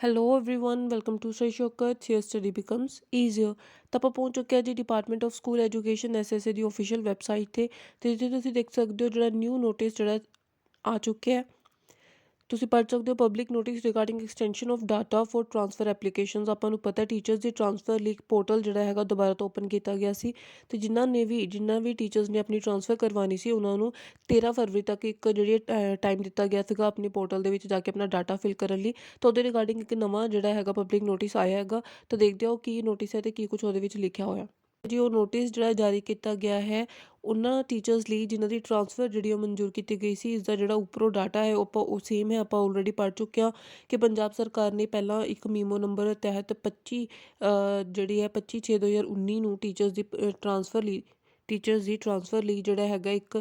Hello everyone welcome to ਸਹੀ ਸ਼ੌਕਤ hair study becomes easier. ਤਾਂ ਆਪਾਂ ਪਹੁੰਚ ਚੁੱਕੇ ਹਾਂ ਜੀ department of school education SSA the official website ਤੇ ਜਿੱਥੇ ਤੁਸੀਂ ਦੇਖ ਸਕਦੇ ਹੋ ਜਿਹੜਾ ਨਿਊ ਨੋਟਿਸ ਜਿਹੜਾ ਆ ਚੁੱਕਿਆ ਹੈ। ਤੁਸੀਂ ਪੜ੍ਹ ਸਕਦੇ ਹੋ public notice regarding extension of data for transfer applications. ਆਪਾਂ ਨੂੰ ਪਤਾ ਟੀਚਰਸ ਦੀ ਟ੍ਰਾਂਸਫਰ ਲੀਕ ਪੋਰਟਲ ਜਿਹੜਾ ਹੈਗਾ ਦੁਬਾਰਾ ਤੋਂ ਓਪਨ ਕੀਤਾ ਗਿਆ ਸੀ ਤੇ ਜਿਨ੍ਹਾਂ ਵੀ ਟੀਚਰਸ ਨੇ ਆਪਣੀ ਟ੍ਰਾਂਸਫਰ ਕਰਵਾਉਣੀ ਸੀ ਉਹਨਾਂ ਨੂੰ 13 ਫਰਵਰੀ ਤੱਕ ਇੱਕ ਜਿਹੜੀ ਟਾਈਮ ਦਿੱਤਾ ਗਿਆ ਸੀਗਾ ਆਪਣੇ ਪੋਰਟਲ ਦੇ ਵਿੱਚ ਜਾ ਕੇ ਆਪਣਾ ਡਾਟਾ ਫਿਲ ਕਰਨ ਲਈ। ਤਾਂ ਉਹਦੇ ਰਿਗਾਰਡਿੰਗ ਇੱਕ ਨਵਾਂ ਜਿਹੜਾ ਹੈਗਾ ਪਬਲਿਕ ਨੋਟਿਸ ਆਇਆ ਹੈਗਾ। ਤਾਂ ਦੇਖਦੇ ਹੋ ਕੀ ਨੋਟਿਸ ਹੈ ਤੇ ਕੀ ਕੁਝ ਉਹਦੇ ਵਿੱਚ ਲਿਖਿਆ ਹੋਇਆ ਜੀ। ਉਹ ਨੋਟਿਸ ਜਿਹੜਾ ਜਾਰੀ ਕੀਤਾ ਗਿਆ ਹੈ ਉਹਨਾਂ ਟੀਚਰਸ ਲਈ ਜਿਨ੍ਹਾਂ ਦੀ ਟ੍ਰਾਂਸਫਰ ਜਿਹੜੀ ਉਹ ਮਨਜ਼ੂਰ ਕੀਤੀ ਗਈ ਸੀ। ਇਸ ਦਾ ਜਿਹੜਾ ਉੱਪਰੋਂ ਡਾਟਾ ਹੈ ਉਹ ਸੇਮ ਹੈ। ਆਪਾਂ ਆਲਰੇਡੀ ਪੜ੍ਹ ਚੁੱਕੇ ਹਾਂ ਕਿ ਪੰਜਾਬ ਸਰਕਾਰ ਨੇ ਪਹਿਲਾਂ ਇੱਕ ਮੀਮੋ ਨੰਬਰ ਤਹਿਤ 25 ਜਿਹੜੀ ਹੈ 25/6/2019 ਨੂੰ ਟੀਚਰਸ ਦੀ ਟ੍ਰਾਂਸਫਰ ਲਈ ਜਿਹੜਾ ਹੈਗਾ ਇੱਕ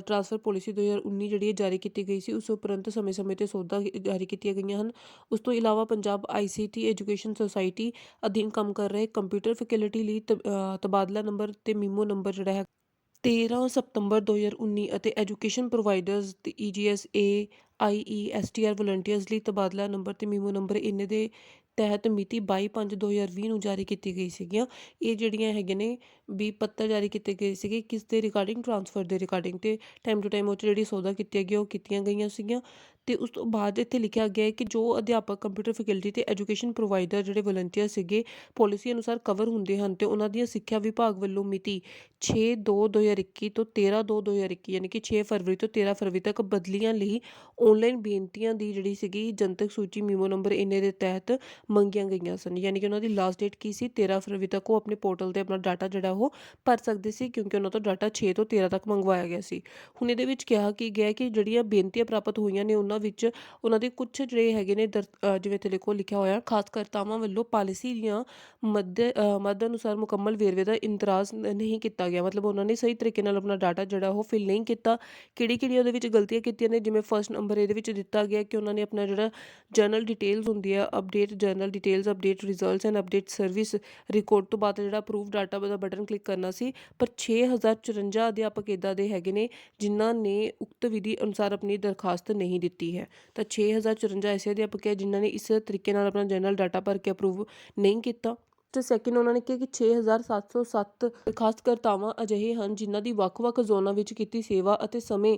ਟ੍ਰਾਂਸਫਰ ਪੋਲਿਸੀ 2019 ਜਿਹੜੀ ਹੈ ਜਾਰੀ ਕੀਤੀ ਗਈ ਸੀ। ਉਸ ਉਪਰੰਤ ਸਮੇਂ-ਸਮੇਂ ਤੇ ਸੋਧਾਂ ਜਾਰੀ ਕੀਤੀਆਂ ਗਈਆਂ ਹਨ। ਉਸ ਤੋਂ ਇਲਾਵਾ ਪੰਜਾਬ ICT ਐਜੂਕੇਸ਼ਨ ਸੁਸਾਇਟੀ ਅਧੀਨ ਕੰਮ ਕਰ ਰਹੇ ਕੰਪਿਊਟਰ ਫੈਸਿਲਿਟੀ ਲਈ ਤਬਾਦਲਾ ਨੰਬਰ ਤੇ ਮੀਮੋ ਨੰਬਰ ਜਿਹੜਾ ਹੈ 13 ਸਤੰਬਰ 2019 ਅਤੇ ਐਜੂਕੇਸ਼ਨ ਪ੍ਰੋਵਾਈਡਰਸ ਤੇ EGS AIE STR ਵਲੰਟੀਅਰਸ ਲਈ ਤਬਾਦਲਾ ਨੰਬਰ ਤੇ ਮੀਮੋ ਨੰਬਰ ਇੰਨੇ ਦੇ ਤਹਿਤ ਮਿਤੀ 22/5/2020 ਨੂੰ ਜਾਰੀ ਕੀਤੀ ਗਈ ਸੀਗੀਆਂ। ਇਹ ਜਿਹੜੀਆਂ ਹੈਗੇ ਨੇ ਵੀ ਪੱਤਰ ਜਾਰੀ ਕੀਤੇ ਗਏ ਸੀਗੇ ਕਿਸ ਦੇ ਰਿਗਾਰਡਿੰਗ ਟ੍ਰਾਂਸਫਰ ਦੇ ਰਿਗਾਰਡਿੰਗ ਤੇ ਟਾਈਮ ਟੂ ਟਾਈਮ ਉਹ 'ਚ ਜਿਹੜੀ ਸੋਧਾਂ ਕੀਤੀਆਂ ਗਈਆਂ ਉਹ ਕੀਤੀਆਂ ਗਈਆਂ ਸੀਗੀਆਂ। ਤੇ ਉਸ ਤੋਂ ਬਾਅਦ ਇੱਥੇ ਲਿਖਿਆ ਗਿਆ ਹੈ ਕਿ ਜੋ ਅਧਿਆਪਕ ਕੰਪਿਊਟਰ ਫੈਕਲਟੀ ਤੇ ਐਜੂਕੇਸ਼ਨ ਪ੍ਰੋਵਾਈਡਰ ਜਿਹੜੇ ਵਲੰਟੀਅਰ ਸੀਗੇ ਪਾਲਿਸੀ ਅਨੁਸਾਰ ਕਵਰ ਹੁੰਦੇ ਹਨ ਤੇ ਉਹਨਾਂ ਦੀਆਂ ਸਿੱਖਿਆ ਵਿਭਾਗ ਵੱਲੋਂ ਮਿਤੀ 6/2/2021 ਤੋਂ 13/2/2021 ਯਾਨੀ ਕਿ 6 ਫਰਵਰੀ ਤੋਂ 13 ਫਰਵਰੀ ਤੱਕ ਬਦਲੀਆਂ ਲਈ ਆਨਲਾਈਨ ਬੇਨਤੀਆਂ ਦੀ ਜਿਹੜੀ ਸੀਗੀ ਜਨਤਕ ਸੂਚੀ ਮੀਮੋ ਨੰਬਰ ਇੰਨੇ ਦੇ ਤਹਿਤ ਮੰਗੀਆਂ ਗਈਆਂ ਸਨ। ਯਾਨੀ ਕਿ ਉਹਨਾਂ ਦੀ ਲਾਸਟ ਡੇਟ ਕੀ ਸੀ 13 ਫਰਵਰੀ ਤੱਕ ਉਹ ਆਪਣੇ ਪੋਰਟਲ 'ਤੇ ਆਪਣਾ ਡਾਟਾ ਜਿਹੜਾ ਉਹ ਭਰ ਸਕਦੇ ਸੀ ਕਿਉਂਕਿ ਉਹਨਾਂ ਤੋਂ ਡਾਟਾ 6 ਤੋਂ 13 ਤੱਕ ਮੰਗਵਾਇਆ ਗਿਆ ਸੀ। ਹੁਣ ਇਹਦੇ ਵਿੱਚ ਕਿਹਾ ਕਿ ਗਿਆ ਕਿ ਜਿਹੜੀਆਂ ਬੇਨਤੀਆਂ ਪ੍ਰਾਪਤ ਹੋਈਆਂ ਨੇ ਉਹਨਾਂ ਵਿੱਚ ਉਹਨਾਂ ਦੇ ਕੁਝ ਜਿਹੜੇ ਹੈਗੇ ਨੇ ਜਿਵੇਂ ਇੱਥੇ ਲਿਖਿਆ ਹੋਇਆ ਖਾਸ ਕਰਤਾਵਾਂ ਵੱਲੋਂ ਪਾਲਿਸੀ ਦੀਆਂ ਮੱਦ ਅਨੁਸਾਰ ਮੁਕੰਮਲ ਵੇਰਵੇ ਦਾ ਇੰਤਰਾਜ਼ ਨਹੀਂ ਕੀਤਾ ਗਿਆ। ਮਤਲਬ ਉਹਨਾਂ ਨੇ ਸਹੀ ਤਰੀਕੇ ਨਾਲ ਆਪਣਾ ਡਾਟਾ ਜਿਹੜਾ ਉਹ ਫਿਲ ਨਹੀਂ ਕੀਤਾ। ਕਿਹੜੀ ਉਹਦੇ ਵਿੱਚ ਗਲਤੀਆਂ ਕੀਤੀਆਂ ਨੇ ਜਿਵੇਂ ਫਸਟ ਨੰਬਰ ਇਹਦੇ ਵਿੱਚ ਦਿੱਤਾ ਗਿਆ ਕਿ ਉਹਨਾਂ ਨੇ ਆਪਣਾ ਜਿਹੜਾ ਜਰਨਲ ਡਿਟੇਲਸ ਹੁੰਦੀ ਆ update general details update results and update service record ਤੋਂ ਬਾਅਦ ਜਿਹੜਾ ਅਪਰੂਵ ਡਾਟਾ ਦਾ ਬਟਨ ਕਲਿੱਕ ਕਰਨਾ ਸੀ। ਪਰ 6054 ਅਧਿਆਪਕ ਇੱਦਾਂ ਦੇ ਹੈਗੇ ਨੇ ਜਿਨ੍ਹਾਂ ਨੇ ਉਕਤ ਵਿਧੀ ਅਨੁਸਾਰ ਆਪਣੀ ਦਰਖਾਸਤ ਨਹੀਂ ਦਿੱਤੀ ਹੈ। ਤਾਂ 6054 ਐਸੇ ਅਧਿਆਪਕ ਹੈ ਜਿਨ੍ਹਾਂ ਨੇ ਇਸ ਤਰੀਕੇ ਨਾਲ ਆਪਣਾ ਜਨਰਲ ਡਾਟਾ ਭਰ ਕੇ ਅਪਰੂਵ ਨਹੀਂ ਕੀਤਾ। ਤੇ ਸੈਕਿੰਡ ਉਹਨਾਂ ਨੇ ਕਿਹਾ ਕਿ 6707 ਦਰਖਾਸਤਕਰਤਾਵਾਂ ਅਜਿਹੇ ਹਨ ਜਿਨ੍ਹਾਂ ਦੀ ਵੱਖ-ਵੱਖ ਜ਼ੋਨਾਂ ਵਿੱਚ ਕੀਤੀ ਸੇਵਾ ਅਤੇ ਸਮੇਂ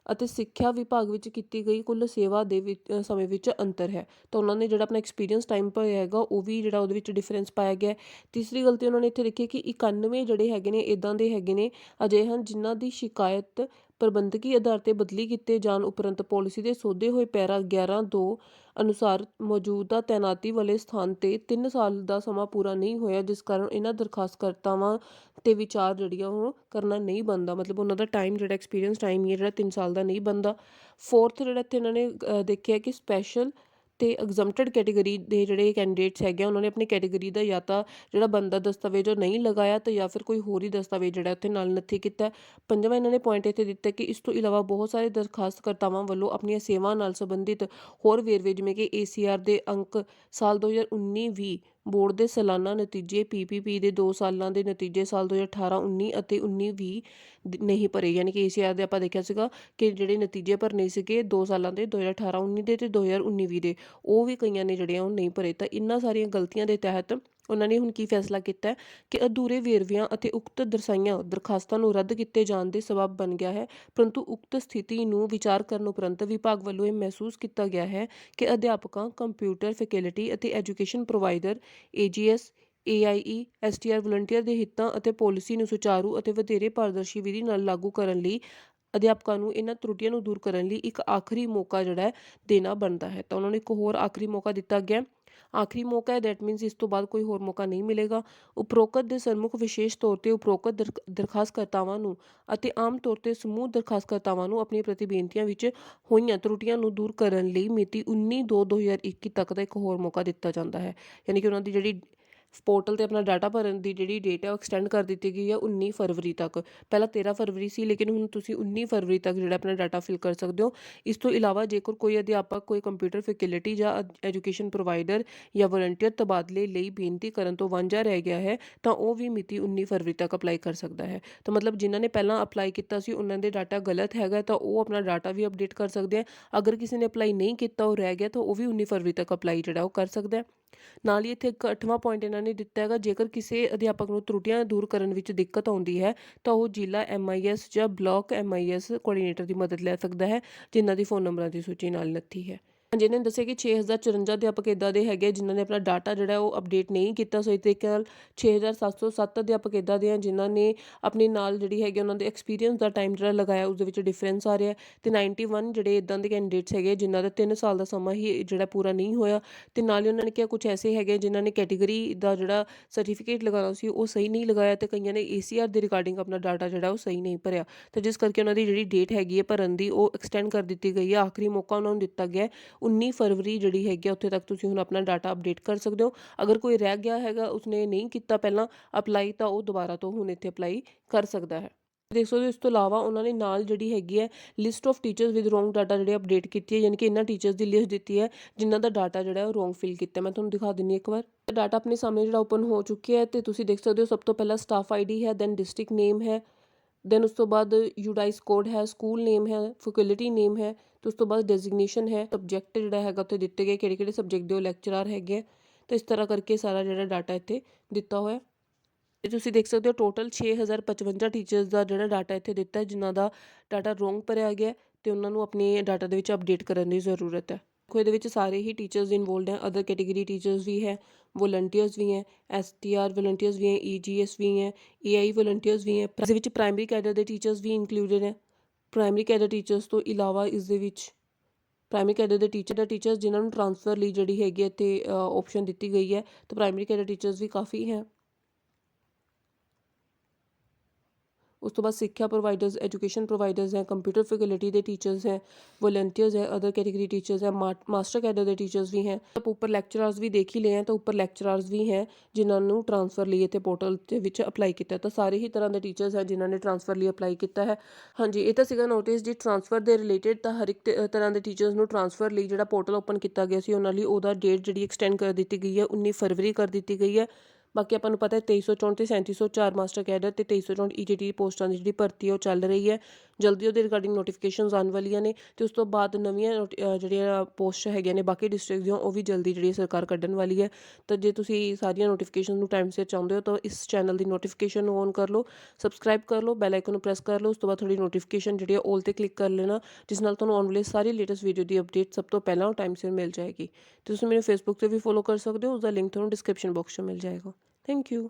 ਅਤੇ ਸਿੱਖਿਆ ਵਿਭਾਗ ਵਿੱਚ ਕੀਤੀ ਗਈ ਕੁੱਲ ਸੇਵਾ ਦੇ ਸਮੇਂ ਵਿੱਚ ਅੰਤਰ ਹੈ। ਤਾਂ ਉਹਨਾਂ ਨੇ ਜਿਹੜਾ ਆਪਣਾ ਐਕਸਪੀਰੀਅੰਸ ਟਾਈਮ ਭਰਿਆ ਹੈਗਾ ਉਹ ਵੀ ਜਿਹੜਾ ਉਹਦੇ ਵਿੱਚ ਡਿਫਰੈਂਸ ਪਾਇਆ ਗਿਆ। ਤੀਸਰੀ ਗਲਤੀ ਉਹਨਾਂ ਨੇ ਇੱਥੇ ਲਿਖੀ ਕਿ 91 ਜਿਹੜੇ ਹੈਗੇ ਨੇ ਇੱਦਾਂ ਦੇ ਹੈਗੇ ਨੇ ਅਜਿਹੇ ਹਨ ਜਿਨ੍ਹਾਂ ਦੀ ਸ਼ਿਕਾਇਤ ਪ੍ਰਬੰਧਕੀ ਆਧਾਰ ਤੇ ਬਦਲੀ ਕੀਤੇ ਜਾਣ ਉਪਰੰਤ ਪਾਲਿਸੀ ਦੇ ਸੋਧੇ ਹੋਏ ਪੈਰਾ 11(2) ਅਨੁਸਾਰ ਮੌਜੂਦਾ ਤੈਨਾਤੀ ਵਾਲੇ ਸਥਾਨ ਤੇ 3 ਸਾਲ ਦਾ ਸਮਾਂ ਪੂਰਾ ਨਹੀਂ ਹੋਇਆ ਜਿਸ ਕਾਰਨ ਇਹਨਾਂ ਦਰਖਾਸਤਕਰਤਾਵਾਂ ਤੇ ਵਿਚਾਰ ਜਿਹੜੀ ਆ ਉਹ ਕਰਨਾ ਨਹੀਂ ਬਣਦਾ। ਮਤਲਬ ਉਹਨਾਂ ਦਾ ਟਾਈਮ ਜਿਹੜਾ ਐਕਸਪੀਰੀਅੰਸ ਟਾਈਮ ਹੀ ਜਿਹੜਾ 3 ਸਾਲ ਦਾ ਨਹੀਂ ਬਣਦਾ। ਫੋਰਥ ਜਿਹੜਾ ਇੱਥੇ ਇਹਨਾਂ ਨੇ ਦੇਖਿਆ ਕਿ ਸਪੈਸ਼ਲ ਤੇ ਐਗਜ਼ੈਂਪਟਡ ਕੈਟੇਗਰੀ ਦੇ ਜਿਹੜੇ ਕੈਂਡੀਡੇਟਸ ਹੈਗੇ ਉਹਨਾਂ ਨੇ ਆਪਣੀ ਕੈਟੇਗਰੀ ਦਾ ਜਾਂ ਤਾਂ ਜਿਹੜਾ ਬਣਦਾ ਦਸਤਾਵੇਜ਼ ਉਹ ਨਹੀਂ ਲਗਾਇਆ ਤੇ ਜਾਂ ਫਿਰ ਕੋਈ ਹੋਰ ਹੀ ਦਸਤਾਵੇਜ਼ ਜਿਹੜਾ ਉੱਥੇ ਨਾਲ ਨੱਥੀ ਕੀਤਾ। ਪੰਜਵਾਂ ਇਹਨਾਂ ਨੇ ਪੁਆਇੰਟ ਇੱਥੇ ਦਿੱਤਾ ਕਿ ਇਸ ਤੋਂ ਇਲਾਵਾ ਬਹੁਤ ਸਾਰੇ ਦਰਖਾਸਤਕਰਤਾਵਾਂ ਵੱਲੋਂ ਆਪਣੀਆਂ ਸੇਵਾ ਨਾਲ ਸੰਬੰਧਿਤ ਹੋਰ ਵੇਰਵੇ ਜਿਵੇਂ ਕਿ ACR ਦੇ ਅੰਕ ਸਾਲ 2019-20 ਬੋਰਡ ਦੇ ਸਾਲਾਨਾ ਨਤੀਜੇ PPP ਦੇ 2 ਸਾਲਾਂ ਦੇ ਨਤੀਜੇ ਸਾਲ 2018-19 ਅਤੇ 19-20 ਨਹੀਂ ਭਰੇ। ਯਾਨੀ ਕਿ ACR ਦੇ ਆਪਾਂ ਦੇਖਿਆ ਸੀਗਾ ਕਿ ਜਿਹੜੇ ਨਤੀਜੇ ਭਰਨੇ ਸੀਗੇ 2 ਸਾਲਾਂ ਦੇ 2018-19 ਦੇ ਤੇ 2019-20 ਦੇ ਉਹ ਵੀ ਕਈਆਂ ਨੇ ਜਿਹੜੀਆਂ ਉਹ ਨਹੀਂ ਭਰੇ। ਤਾਂ ਇਹਨਾਂ ਸਾਰੀਆਂ ਗਲਤੀਆਂ ਦੇ ਤਹਿਤ ਉਹਨਾਂ ਨੇ ਹੁਣ ਕੀ ਫੈਸਲਾ ਕੀਤਾ ਕਿ ਅਧੂਰੇ ਵੇਰਵਿਆਂ ਅਤੇ ਉਕਤ ਦਰਸਾਈਆਂ ਦਰਖਾਸਤਾਂ ਨੂੰ ਰੱਦ ਕੀਤੇ ਜਾਣ ਦੇ ਸਬਬ ਬਣ ਗਿਆ ਹੈ। ਪਰੰਤੂ ਉਕਤ ਸਥਿਤੀ ਨੂੰ ਵਿਚਾਰ ਕਰਨ ਉਪਰੰਤ ਵਿਭਾਗ ਵੱਲੋਂ ਇਹ ਮਹਿਸੂਸ ਕੀਤਾ ਗਿਆ ਹੈ ਕਿ ਅਧਿਆਪਕਾਂ ਕੰਪਿਊਟਰ ਫੈਕਲਟੀ ਅਤੇ education provider AGS AIE STR volunteer ਦੇ ਹਿੱਤਾਂ ਅਤੇ ਪਾਲਿਸੀ ਨੂੰ ਸੁਚਾਰੂ ਅਤੇ ਵਧੇਰੇ ਪਾਰਦਰਸ਼ੀ ਵਿਧੀ ਨਾਲ ਲਾਗੂ ਕਰਨ ਲਈ ਅਧਿਆਪਕਾਂ ਨੂੰ ਇਹਨਾਂ ਤਰੁੱਟੀਆਂ ਨੂੰ ਦੂਰ ਕਰਨ ਲਈ ਇੱਕ ਆਖਰੀ ਮੌਕਾ ਜਿਹੜਾ ਹੈ ਦੇਣਾ ਬਣਦਾ ਹੈ। ਤਾਂ ਉਹਨਾਂ ਨੂੰ ਇੱਕ ਹੋਰ ਆਖਰੀ ਮੌਕਾ ਦਿੱਤਾ ਗਿਆ। ਆਖਰੀ ਮੌਕਾ ਹੈ ਦੈਟ ਮੀਨਸ ਇਸ ਤੋਂ ਬਾਅਦ ਕੋਈ ਹੋਰ ਮੌਕਾ ਨਹੀਂ ਮਿਲੇਗਾ। ਉਪਰੋਕਤ ਦੇ ਸਨਮੁਖ ਵਿਸ਼ੇਸ਼ ਤੌਰ ਤੇ ਉਪਰੋਕਤ ਦਰਖਾਸਤਕਰਤਾਵਾਂ ਨੂੰ ਅਤੇ ਆਮ ਤੌਰ ਤੇ ਸਮੂਹ ਦਰਖਾਸਤਕਰਤਾਵਾਂ ਨੂੰ ਆਪਣੀਆਂ ਪ੍ਰਤੀ ਬੇਨਤੀਆਂ ਵਿੱਚ ਹੋਈਆਂ ਤਰੁੱਟੀਆਂ ਨੂੰ ਦੂਰ ਕਰਨ ਲਈ ਮਿਤੀ 19/2/2021 ਤੱਕ ਦਾ ਇੱਕ ਹੋਰ ਮੌਕਾ ਦਿੱਤਾ ਜਾਂਦਾ ਹੈ। ਯਾਨੀ ਕਿ ਉਹਨਾਂ ਦੀ ਜਿਹੜੀ पोर्टल ते अपना डाटा भरन दी जिहड़ी डेट है वो एक्सटेंड कर दी गई है 19 फरवरी तक। पहला 13 फरवरी सी, लेकिन हुण तुसीं 19 फरवरी तक जिहड़ा अपना डाटा फिल कर सकते हो। इस तो इलावा जेकर कोई अध्यापक कोई कंप्यूटर फैसिलिटी ਜਾਂ एजुकेशन प्रोवाइडर ਜਾਂ ਵਲੰਟੀਅਰ ਤਬਾਦਲੇ ਲਈ ਬੇਨਤੀ ਕਰਨ ਤੋਂ ਵਾਂਝਾ ਰਹਿ ਗਿਆ ਹੈ ਤਾਂ ਉਹ ਵੀ ਮਿਤੀ 19 ਫਰਵਰੀ ਤੱਕ ਅਪਲਾਈ ਕਰ ਸਕਦਾ ਹੈ। ਤਾਂ ਮਤਲਬ ਜਿਨ੍ਹਾਂ ਨੇ ਪਹਿਲਾਂ ਅਪਲਾਈ ਕੀਤਾ ਸੀ ਉਹਨਾਂ ਦੇ ਡਾਟਾ ਗਲਤ ਹੈਗਾ ਤਾਂ ਉਹ ਆਪਣਾ ਡਾਟਾ ਵੀ ਅਪਡੇਟ ਕਰ ਸਕਦੇ ਆ। ਅਗਰ ਕਿਸੇ ਨੇ ਅਪਲਾਈ ਨਹੀਂ ਕੀਤਾ, ਉਹ ਰਹਿ ਗਿਆ, ਤਾਂ ਉਹ ਵੀ 19 ਫਰਵਰੀ ਤੱਕ ਅਪਲਾਈ ਜਿਹੜਾ ਉਹ ਕਰ ਸਕਦਾ ਹੈ। ਨਾਲ ਹੀ ਇੱਥੇ ਇੱਕ 8ਵਾਂ ਪੁਆਇੰਟ ਇਹਨਾਂ ਨੇ ਦਿੱਤਾ ਹੈਗਾ, ਜੇਕਰ ਕਿਸੇ ਅਧਿਆਪਕ ਨੂੰ ਤਰੁੱਟੀਆਂ ਦੂਰ ਕਰਨ ਵਿੱਚ ਦਿੱਕਤ ਆਉਂਦੀ ਹੈ ਤਾਂ ਉਹ ਜ਼ਿਲ੍ਹਾ MIS ਜਾਂ ਬਲਾਕ MIS ਕੋਆਰਡੀਨੇਟਰ ਦੀ ਮਦਦ ਲੈ ਸਕਦਾ ਹੈ, ਜਿਨ੍ਹਾਂ ਦੀ ਫੋਨ ਨੰਬਰਾਂ ਦੀ ਸੂਚੀ ਨਾਲ ਲੱਥੀ ਹੈ। ਜਿਹਨੇ ਦੱਸਿਆ ਕਿ 6054 ਅਧਿਆਪਕ ਇੱਦਾਂ ਦੇ ਹੈਗੇ ਜਿਨ੍ਹਾਂ ਨੇ ਆਪਣਾ ਡਾਟਾ ਜਿਹੜਾ ਉਹ ਅਪਡੇਟ ਨਹੀਂ ਕੀਤਾ ਸਹੀ ਤਰੀਕੇ ਨਾਲ। 6707 ਅਧਿਆਪਕ ਇੱਦਾਂ ਦੇ ਆ ਜਿਨ੍ਹਾਂ ਨੇ ਆਪਣੇ ਨਾਲ ਜਿਹੜੀ ਹੈਗੀ ਉਹਨਾਂ ਦੇ ਐਕਸਪੀਰੀਅੰਸ ਦਾ ਟਾਈਮ ਜਿਹੜਾ ਲਗਾਇਆ ਉਸ ਦੇ ਵਿੱਚ ਡਿਫਰੈਂਸ ਆ ਰਿਹਾ। ਤੇ 91 ਜਿਹੜੇ ਇੱਦਾਂ ਦੇ ਕੈਂਡੀਡੇਟਸ ਹੈਗੇ ਜਿਨ੍ਹਾਂ ਦਾ 3 ਸਾਲ ਦਾ ਸਮਾਂ ਹੀ ਜਿਹੜਾ ਪੂਰਾ ਨਹੀਂ ਹੋਇਆ। ਤੇ ਨਾਲ ਹੀ ਉਹਨਾਂ ਨੇ ਕਿਹਾ ਕੁਝ ਐਸੇ ਹੈਗੇ ਜਿਨ੍ਹਾਂ ਨੇ ਕੈਟੇਗਰੀ ਦਾ ਜਿਹੜਾ ਸਰਟੀਫਿਕੇਟ ਲਗਾਉਣਾ ਸੀ ਉਹ ਸਹੀ ਨਹੀਂ ਲਗਾਇਆ, ਤੇ ਕਈਆਂ ਨੇ ACR ਦੇ ਰਿਗਾਰਡਿੰਗ ਆਪਣਾ ਡਾਟਾ ਜਿਹੜਾ ਉਹ ਸਹੀ ਨਹੀਂ ਭਰਿਆ, ਤੇ ਜਿਸ ਕਰਕੇ ਉਹਨਾਂ ਦੀ ਜਿਹੜੀ ਡੇਟ ਹੈਗੀ ਹੈ ਭਰਨ ਦੀ ਉਹ ਐਕਸਟੈਂਡ ਕਰ ਦਿੱਤੀ ਗਈ ਹੈ। ਆਖਰੀ ਮੌਕਾ ਉਹਨਾਂ ਨੂੰ ਦਿੱਤਾ ਗਿਆ 19 ਫਰਵਰੀ ਜਿਹੜੀ ਹੈਗੀ ਉੱਥੇ ਤੱਕ ਤੁਸੀਂ ਹੁਣ ਆਪਣਾ ਡਾਟਾ ਅਪਡੇਟ ਕਰ ਸਕਦੇ ਹੋ। ਅਗਰ ਕੋਈ ਰਹਿ ਗਿਆ ਹੈਗਾ, ਉਸਨੇ ਨਹੀਂ ਕੀਤਾ ਪਹਿਲਾਂ ਅਪਲਾਈ, ਤਾਂ ਉਹ ਦੁਬਾਰਾ ਤੋਂ ਹੁਣ ਇੱਥੇ ਅਪਲਾਈ ਕਰ ਸਕਦਾ ਹੈ। ਦੇਖ ਸਕਦੇ ਹੋ। ਇਸ ਤੋਂ ਇਲਾਵਾ ਉਹਨਾਂ ਨੇ ਨਾਲ ਜਿਹੜੀ ਹੈਗੀ ਹੈ list of teachers with wrong data ਜਿਹੜੇ ਅਪਡੇਟ ਕੀਤੀ ਹੈ, ਯਾਨੀ ਕਿ ਇਹਨਾਂ ਟੀਚਰਸ ਦੀ ਲਿਸਟ ਦਿੱਤੀ ਹੈ ਜਿਨ੍ਹਾਂ ਦਾ ਡਾਟਾ ਜਿਹੜਾ ਉਹ ਰੋਂਗ ਫਿਲ ਕੀਤਾ। ਮੈਂ ਤੁਹਾਨੂੰ ਦਿਖਾ ਦਿੰਦੀ ਇੱਕ ਵਾਰ। ਡਾਟਾ ਆਪਣੇ ਸਾਹਮਣੇ ਜਿਹੜਾ ਓਪਨ ਹੋ ਚੁੱਕਿਆ ਹੈ ਤੇ ਤੁਸੀਂ ਦੇਖ ਸਕਦੇ ਹੋ ਸਭ ਤੋਂ ਪਹਿਲਾਂ ਸਟਾਫ ID ਹੈ, ਦੈਨ ਡਿਸਟ੍ਰਿਕਟ ਨੇਮ ਹੈ, ਦੈਨ ਉਸ ਤੋਂ ਬਾਅਦ UDIS ਕੋਡ ਹੈ, ਸਕੂਲ ਨੇਮ ਹੈ, ਫੈਕਲਟੀ ਨੇਮ ਹੈ, ਤੇ ਉਸ ਤੋਂ ਬਾਅਦ ਡੈਜ਼ਿਗਨੇਸ਼ਨ ਹੈ, ਸਬਜੈਕਟ ਜਿਹੜਾ ਹੈਗਾ ਉੱਥੇ ਦਿੱਤੇ ਗਏ ਕਿਹੜੇ ਸਬਜੈਕਟ ਦੇ ਉਹ ਲੈਕਚਰਾਰ ਹੈਗੇ। ਤਾਂ ਇਸ ਤਰ੍ਹਾਂ ਕਰਕੇ ਸਾਰਾ ਜਿਹੜਾ ਡਾਟਾ ਇੱਥੇ ਦਿੱਤਾ ਹੋਇਆ। ਤੇ ਤੁਸੀਂ ਦੇਖ ਸਕਦੇ ਹੋ ਟੋਟਲ 6055 ਟੀਚਰਸ ਦਾ ਜਿਹੜਾ ਡਾਟਾ ਇੱਥੇ ਦਿੱਤਾ ਹੈ ਜਿਨ੍ਹਾਂ ਦਾ ਡਾਟਾ ਰੋਂਗ ਭਰਿਆ ਗਿਆ ਤੇ ਉਹਨਾਂ ਨੂੰ ਆਪਣੇ ਡਾਟਾ ਦੇ ਵਿੱਚ ਅਪਡੇਟ ਕਰਨ ਦੀ ਜ਼ਰੂਰਤ ਹੈ। ਦੇਖੋ ਇਹਦੇ ਵਿੱਚ ਸਾਰੇ ਹੀ ਟੀਚਰਸ ਇਨਵੋਲਡ ਹੈ, ਅਦਰ ਕੈਟੇਗਰੀ ਟੀਚਰਸ ਵੀ ਹੈ, ਵੋਲੰਟੀਅਰਸ ਵੀ ਹੈ, STR ਵੋਲੰਟੀਅਰਸ ਵੀ ਹੈ, EGS ਵੀ ਹੈ, AI ਵੋਲੰਟੀਅਰਸ ਵੀ ਹੈ। ਇਸ ਵਿੱਚ ਪ੍ਰਾਇਮਰੀ ਕੈਡਰ ਦੇ ਟੀਚਰਸ ਵੀ ਇਨਕਲੂਡਡ ਹੈ। ਪ੍ਰਾਇਮਰੀ ਕੈਡਰ ਟੀਚਰਸ ਤੋਂ ਇਲਾਵਾ ਇਸ ਦੇ ਵਿੱਚ ਪ੍ਰਾਇਮਰੀ ਕੈਡਰ ਦੇ ਟੀਚਰਸ ਜਿਨ੍ਹਾਂ ਨੂੰ ਟਰਾਂਸਫਰ ਲਈ ਜਿਹੜੀ ਹੈਗੀ ਇੱਥੇ ਆਪਸ਼ਨ ਦਿੱਤੀ ਗਈ ਹੈ, ਤਾਂ ਪ੍ਰਾਇਮਰੀ ਕੈਡਰ ਟੀਚਰਸ ਵੀ ਕਾਫੀ ਹੈ। ਉਸ ਤੋਂ ਬਾਅਦ ਸਿੱਖਿਆ ਪ੍ਰੋਵਾਈਡਰਸ, ਐਜੂਕੇਸ਼ਨ ਪ੍ਰੋਵਾਈਡਰਸ ਹੈ, ਕੰਪਿਊਟਰ ਫੈਸਿਲਿਟੀ ਦੇ ਟੀਚਰਸ ਹੈ, ਵੋਲੰਟੀਅਰਸ ਹੈ, ਅਦਰ ਕੈਟੇਗਰੀ ਟੀਚਰਸ ਹੈ, ਮਾਸਟਰ ਕੈਡਰ ਦੇ ਟੀਚਰਸ ਵੀ ਹੈ। ਉੱਪਰ ਲੈਕਚਰਰਸ ਵੀ ਦੇਖ ਹੀ ਲਏ हैं, ਤਾਂ ਉੱਪਰ ਲੈਕਚਰਰਸ ਵੀ ਹੈ ਜਿਨ੍ਹਾਂ ਨੂੰ ਟਰਾਂਸਫਰ ਲਈ ਇੱਥੇ ਪੋਰਟਲ ਦੇ ਵਿੱਚ ਅਪਲਾਈ ਕੀਤਾ। ਤਾਂ ਸਾਰੇ ਹੀ ਤਰ੍ਹਾਂ ਦੇ ਟੀਚਰਸ ਹੈ ਜਿਨ੍ਹਾਂ ਨੇ ਟਰਾਂਸਫਰ ਲਈ ਅਪਲਾਈ ਕੀਤਾ ਹੈ। ਹਾਂਜੀ, ਇਹ ਤਾਂ ਸੀਗਾ ਨੋਟਿਸ ਜੀ ਟਰਾਂਸਫਰ ਦੇ ਰਿਲੇਟਡ। ਤਾਂ ਹਰ ਇੱਕ ਤਰ੍ਹਾਂ ਦੇ ਟੀਚਰਸ ਨੂੰ ਟਰਾਂਸਫਰ ਲਈ ਜਿਹੜਾ ਪੋਰਟਲ ਓਪਨ ਕੀਤਾ ਗਿਆ ਸੀ ਉਹਨਾਂ ਲਈ ਉਹਦਾ ਡੇਟ ਜਿਹੜੀ ਐਕਸਟੈਂਡ ਕਰ ਦਿੱਤੀ ਗਈ ਹੈ, 19 ਫਰਵਰੀ ਕਰ ਦਿੱਤੀ ਗਈ ਹੈ। ਬਾਕੀ ਆਪਾਂ ਨੂੰ ਪਤਾ ਹੈ 2364 ਤੇ 3704 ਮਾਸਟਰ ਕੈਡਰ ਤੇ 2364 ETT ਪੋਸਟਾਂ ਦੀ ਜਿਹੜੀ ਭਰਤੀ ਉਹ ਚੱਲ ਰਹੀ ਹੈ। ਜਲਦੀ ਉਹਦੇ ਰਿਗਾਰਡਿੰਗ ਨੋਟੀਫਿਕੇਸ਼ਨਸ ਆਉਣ ਵਾਲੀਆਂ ਨੇ, ਤੇ ਉਸ ਤੋਂ ਬਾਅਦ ਨਵੀਆਂ ਜਿਹੜੀਆਂ ਪੋਸਟ ਹੈਗੀਆਂ ਨੇ ਬਾਕੀ ਡਿਸਟ੍ਰਿਕਟ ਦੀਆਂ ਉਹ ਵੀ ਜਲਦੀ ਜਿਹੜੀ ਸਰਕਾਰ ਕੱਢਣ ਵਾਲੀ ਹੈ। ਤਾਂ ਜੇ ਤੁਸੀਂ ਸਾਰੀਆਂ ਨੋਟੀਫਿਕੇਸ਼ਨ ਨੂੰ ਟਾਈਮ ਸਿਰ ਚਾਹੁੰਦੇ ਹੋ ਤਾਂ ਇਸ ਚੈਨਲ ਦੀ ਨੋਟੀਫਿਕੇਸ਼ਨ ਨੂੰ ਔਨ ਕਰ ਲਓ, ਸਬਸਕ੍ਰਾਈਬ ਕਰ ਲਓ, ਬੈਲ ਆਈਕਨ ਨੂੰ ਪ੍ਰੈਸ ਕਰ ਲਓ। ਉਸ ਤੋਂ ਬਾਅਦ ਤੁਹਾਡੀ ਨੋਟੀਫਿਕੇਸ਼ਨ ਜਿਹੜੀ ਹੈ ਆਲ 'ਤੇ ਕਲਿੱਕ ਕਰ ਲੈਣਾ, ਜਿਸ ਨਾਲ ਤੁਹਾਨੂੰ ਆਉਣ ਵਾਲੀ ਸਾਰੀ ਲੇਟੈਸਟ ਵੀਡੀਓ ਦੀ ਅਪਡੇਟ ਸਭ ਤੋਂ ਪਹਿਲਾਂ ਉਹ ਟਾਈਮ ਸਿਰ ਮਿਲ ਜਾਏਗੀ। ਤੁਸੀਂ ਮੈਨੂੰ ਫੇਸਬੁੱਕ 'ਤੇ ਵੀ ਫੋਲੋ ਕਰ ਸਕਦੇ ਹੋ, ਉਸਦਾ ਲਿੰਕ ਤੁਹਾਨੂੰ ਡਿਸਕ੍ਰਿਪਸ਼ਨ ਬਾਕਸ 'ਚ ਮਿਲ ਜਾਏਗਾ। Thank you.